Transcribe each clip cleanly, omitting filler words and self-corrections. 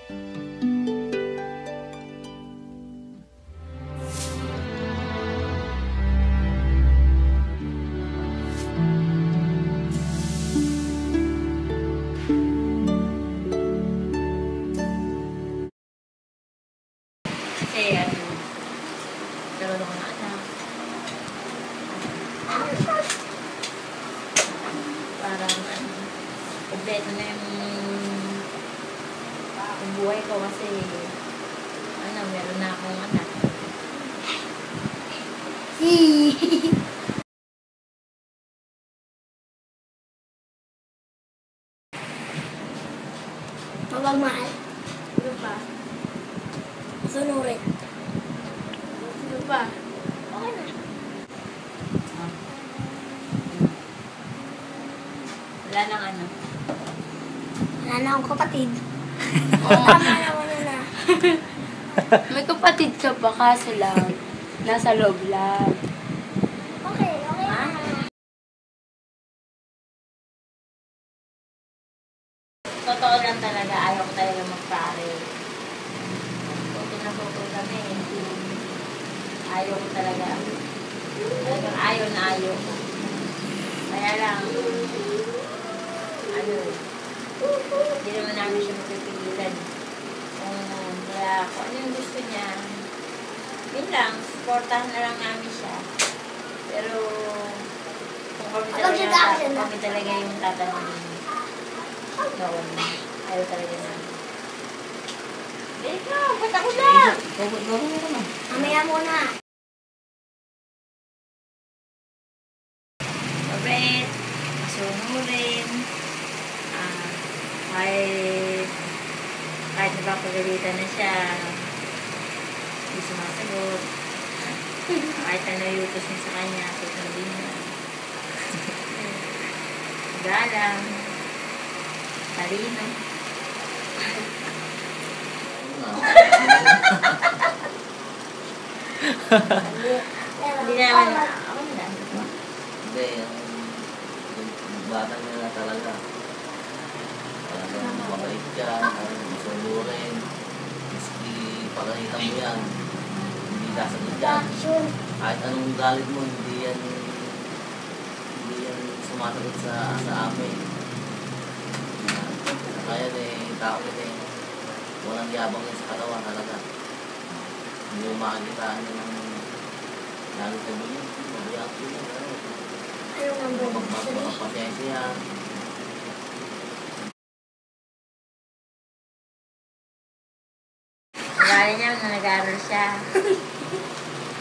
Kasi karoon ako na anak. Parang kompleto na yung buhay ko kasi meron na akong anak. Mabagmahal. Ano pa? Sunurin. Ano pa? Okay na. Wala nang ano. Wala na akong kapatid. Tama naman na. May kapatid ka ba kaso lang? Nasa loob lang. Okay na. Totoo lang talaga, ayaw ko talaga magpare. Photo na photo kami. Ayaw ko talaga. Talagang ayaw na ayaw ko. Kaya lang, hindi naman namin siya mapipigilan. Kung ano yung gusto niya, yun lang, supportahan na lang namin siya. Pero, kung kami talaga yung tatanungin noon, ayaw talaga namin. Ikaw, ba't ako na? Mamaya muna. Mabait, masunurin, kahit napapagalitan na siya, hindi sumasagot. Kahit ano yutos niya sa kanya, susundin niya. Galang, talino. Hindi naman, ako na. Hindi, yung bata nila talaga. Talagang mabait ka, masunurin. Miski pagkakita mo yan, hindi kasagot yan. Kahit anong galit mo, hindi yan sumasagot sa amin. Kaya tao kita walang yabang yan sa katawan talaga. Hindi mo makakitaan yun ng galit na mo yun. Mabiyak yun yan. Ayaw nga mo. Magpapasensya. Kaya niya na nag-aaral siya.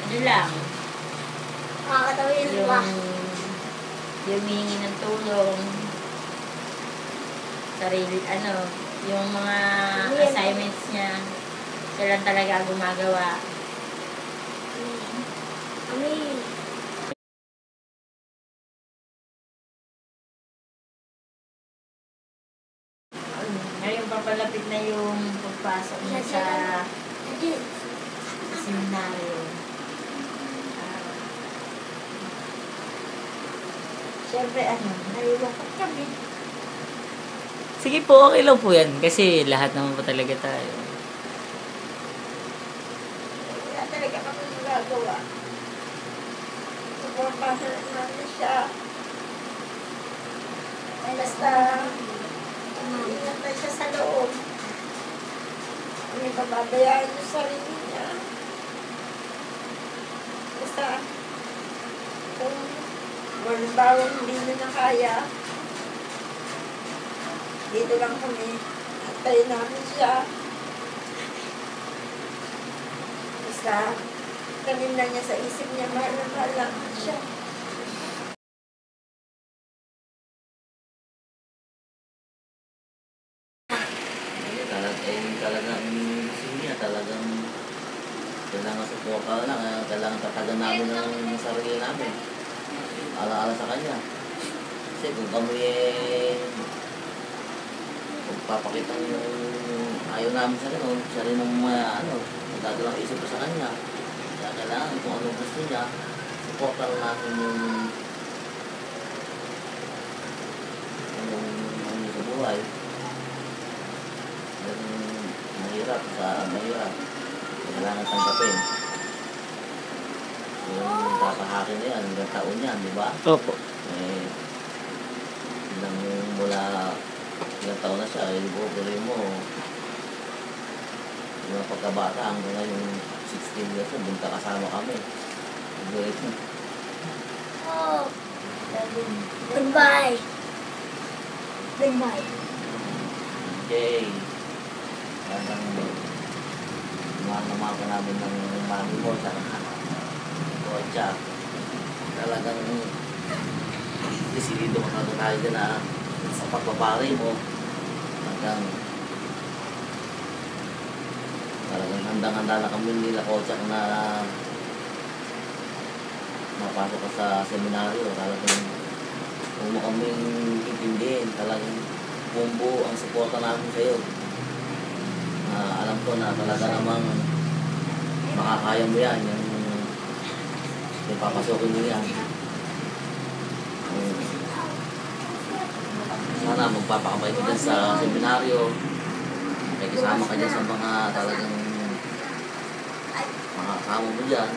Ano lang, Makakatawa yun ba? yung humingi ng tulong, sarili, yung mga assignments niya, siya lang talaga gumagawa. Amin. Ngayon papalapit na yung pagpasok niya sa seminaryo. Siyempre, nalulungkot kami. Sige po, okay lang po yan. Kasi lahat naman po talaga tayo. Wala talaga kami magagawa. Supportahan namin siya. Basta, ingat na siya sa loob. May pababayaan yung sarili niya. Basta, kung halimbawa hindi niya na kaya, dito lang kami. Antayin namin siya. Basta, tanim lang niya sa isip niya, mahal na mahal lang siya. Talagang siya talagang kailangan suporta lang, kailangan tatagan namin ng sarili namin. Ala-ala sa kanya. Kasi kung kami magpapakita yung ayaw namin sa ganun, siya rin ang magdadalang isip ko sa kanya. Kaya kailangan kung anong gusto niya, suporta lang natin yung sa buhay. hirap, sa mahirap. Kailangan tanggapin. Yung kakahakin na yan, hanggang taon yan, di ba? Opo. Eh, ilang mula ilang taon na siya, ibubuloy mo. Yung pagkabata, hanggang ngayon 16 years old, bunta kasama kami. Ibuloy mo. Oh. Goodbye. Goodbye. Okay. Hanggang mahal ka namin ng mami mo sa kotsa. Talagang desidido ka na tayo dyan na sa pagpapari mo. Hanggang talagang handang-handa na kami nila kotsa na mapasok ka sa seminaryo. Talagang kung mo kaming intindihin, talagang bumbu ang suporta namin sa iyo. Alam ko na talaga namang makakaya mo yan, yung papasokin mo yan. Sana magpapakabay ka dyan sa seminaryo, may kasama ka dyan sa mga talagang makakasama mo dyan.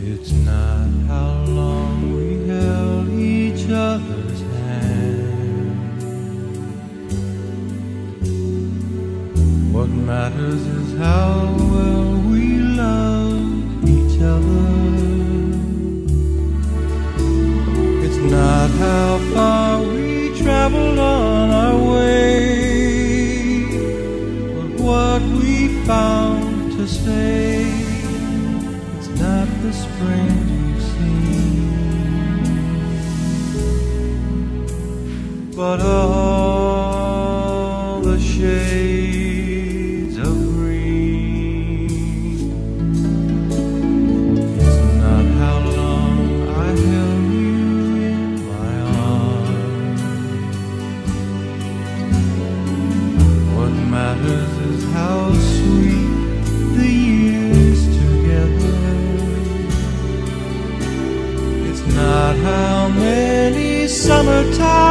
It's not how long we held each other's hand. What matters is how well we love each other. It's not how far we traveled on our way, but what we found to say. Not the spring we've seen, but all the shades of green. It's not how long I held you in my arms. What matters is how sweet the years together. Not how many summertime